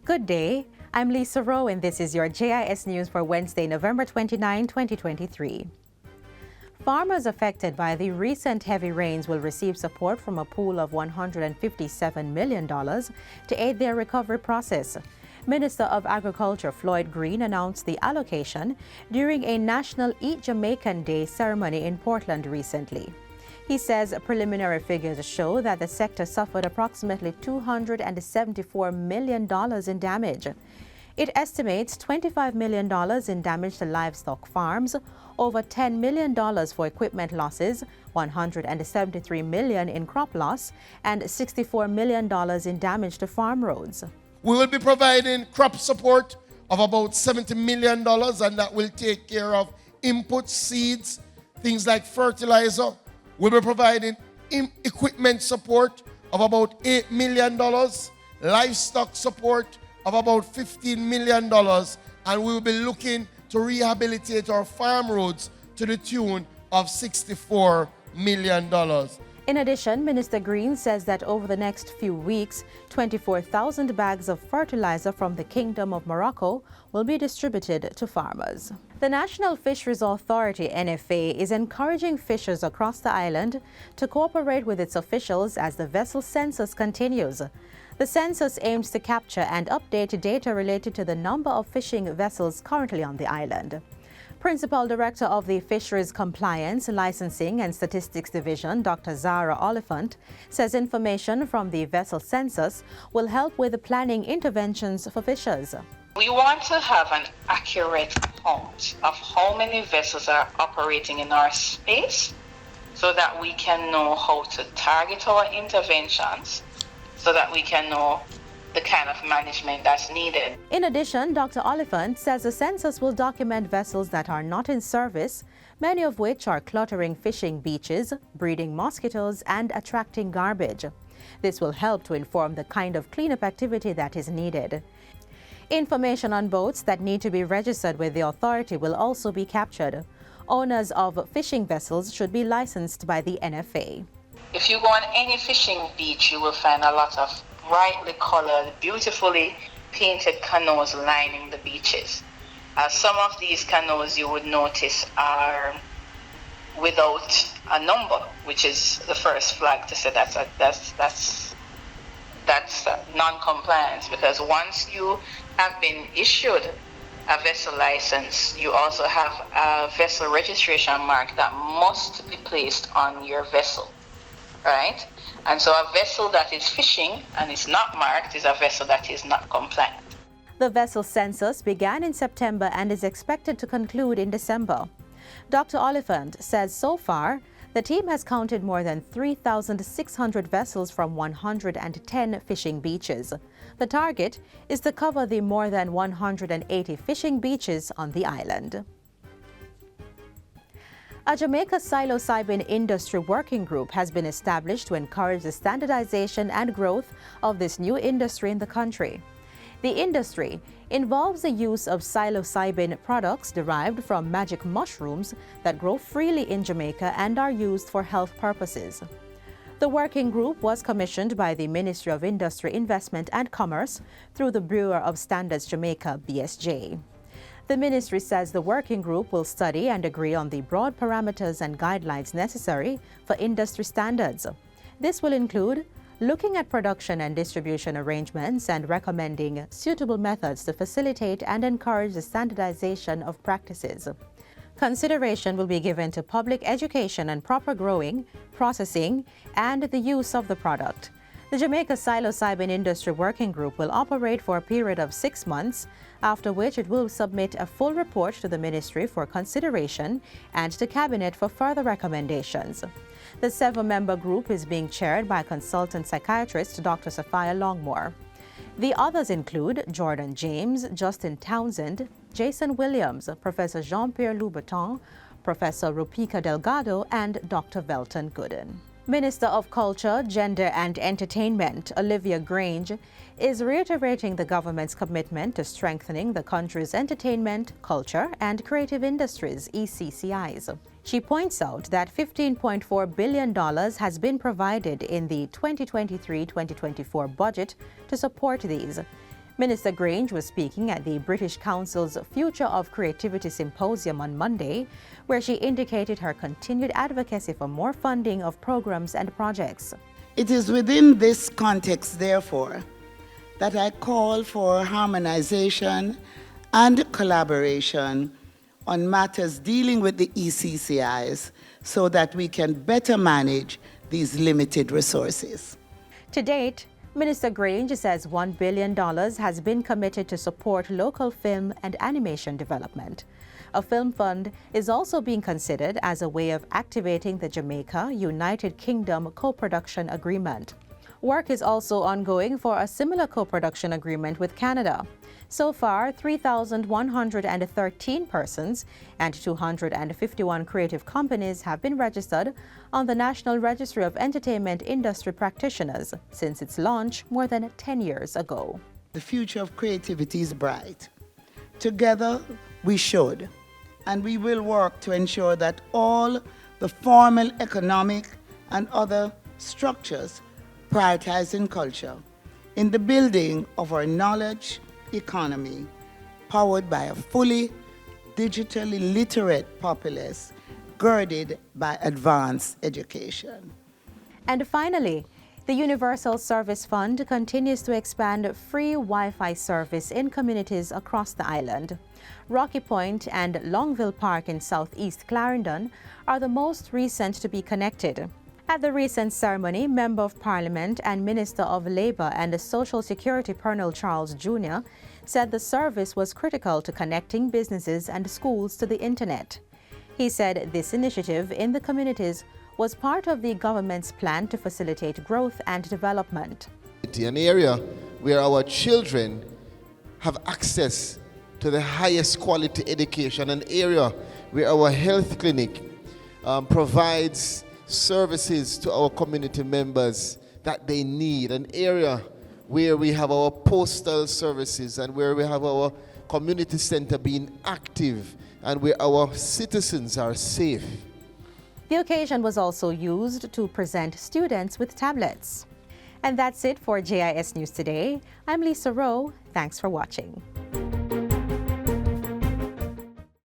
Good day. I'm Lisa Rowe, and this is your JIS News for Wednesday, November 29, 2023. Farmers affected by the recent heavy rains will receive support from a pool of $157 million to aid their recovery process. Minister of Agriculture Floyd Green announced the allocation during a National Eat Jamaican Day ceremony in Portland recently. He says preliminary figures show that the sector suffered approximately $274 million in damage. It estimates $25 million in damage to livestock farms, over $10 million for equipment losses, $173 million in crop loss, and $64 million in damage to farm roads. We will be providing crop support of about $70 million, and that will take care of input, seeds, things like fertilizer. We'll be providing equipment support of about $8 million, livestock support of about $15 million, and we will be looking to rehabilitate our farm roads to the tune of $64 million. In addition, Minister Green says that over the next few weeks, 24,000 bags of fertilizer from the Kingdom of Morocco will be distributed to farmers. The National Fisheries Authority, NFA, is encouraging fishers across the island to cooperate with its officials as the vessel census continues. The census aims to capture and update data related to the number of fishing vessels currently on the island. Principal Director of the Fisheries Compliance, Licensing and Statistics Division, Dr. Zara Oliphant, says information from the vessel census will help with the planning interventions for fishers. We want to have an accurate count of how many vessels are operating in our space so that we can know how to target our interventions, so that we can know the kind of management that's needed. In addition, Dr. Oliphant says the census will document vessels that are not in service, many of which are cluttering fishing beaches, breeding mosquitoes, and attracting garbage. This will help to inform the kind of cleanup activity that is needed. Information on boats that need to be registered with the authority will also be captured. Owners of fishing vessels should be licensed by the NFA. If you go on any fishing beach, you will find a lot of brightly colored, beautifully painted canoes lining the beaches. Some of these canoes, you would notice, are without a number, which is the first flag to say that's non-compliance, because once you have been issued a vessel license, you also have a vessel registration mark that must be placed on your vessel, right? And so a vessel that is fishing and is not marked is a vessel that is not compliant. The vessel census began in September and is expected to conclude in December. Dr. Oliphant says so far, the team has counted more than 3,600 vessels from 110 fishing beaches. The target is to cover the more than 180 fishing beaches on the island. A Jamaica psilocybin industry working group has been established to encourage the standardization and growth of this new industry in the country. The industry involves the use of psilocybin products derived from magic mushrooms that grow freely in Jamaica and are used for health purposes. The working group was commissioned by the Ministry of Industry, Investment and Commerce through the Bureau of Standards Jamaica, BSJ. The ministry says the working group will study and agree on the broad parameters and guidelines necessary for industry standards. This will include looking at production and distribution arrangements and recommending suitable methods to facilitate and encourage the standardization of practices. Consideration will be given to public education and proper growing, processing, and the use of the product. The Jamaica Psilocybin Industry Working Group will operate for a period of 6 months, after which it will submit a full report to the Ministry for consideration and to Cabinet for further recommendations. The 7-member group is being chaired by consultant psychiatrist Dr. Sophia Longmore. The others include Jordan James, Justin Townsend, Jason Williams, Professor Jean-Pierre Louboutin, Professor Rupika Delgado, and Dr. Velton Gooden. Minister of Culture, Gender and Entertainment, Olivia Grange, is reiterating the government's commitment to strengthening the country's entertainment, culture, and creative industries, ECCIs. She points out that $15.4 billion has been provided in the 2023-2024 budget to support these. Minister Grange was speaking at the British Council's Future of Creativity Symposium on Monday, where she indicated her continued advocacy for more funding of programs and projects. It is within this context, therefore, that I call for harmonization and collaboration on matters dealing with the ECCIs so that we can better manage these limited resources. To date, Minister Grange says $1 billion has been committed to support local film and animation development. A film fund is also being considered as a way of activating the Jamaica United Kingdom co-production agreement. Work is also ongoing for a similar co-production agreement with Canada. So far, 3,113 persons and 251 creative companies have been registered on the National Registry of Entertainment Industry Practitioners since its launch more than 10 years ago. The future of creativity is bright. Together, we should, and we will work to ensure that all the formal economic and other structures prioritizing culture in the building of our knowledge economy, powered by a fully digitally literate populace, girded by advanced education. And finally, the Universal Service Fund continues to expand free Wi-Fi service in communities across the island. Rocky Point and Longville Park in southeast Clarendon are the most recent to be connected. At the recent ceremony, Member of Parliament and Minister of Labour and Social Security Colonel Charles Jr. said the service was critical to connecting businesses and schools to the internet. He said this initiative in the communities was part of the government's plan to facilitate growth and development. An area where our children have access to the highest quality education, an area where our health clinic provides services to our community members that they need, an area where we have our postal services and where we have our community center being active and where our citizens are safe. The occasion was also used to present students with tablets. And that's it for JIS News Today. I'm Lisa Rowe. Thanks for watching.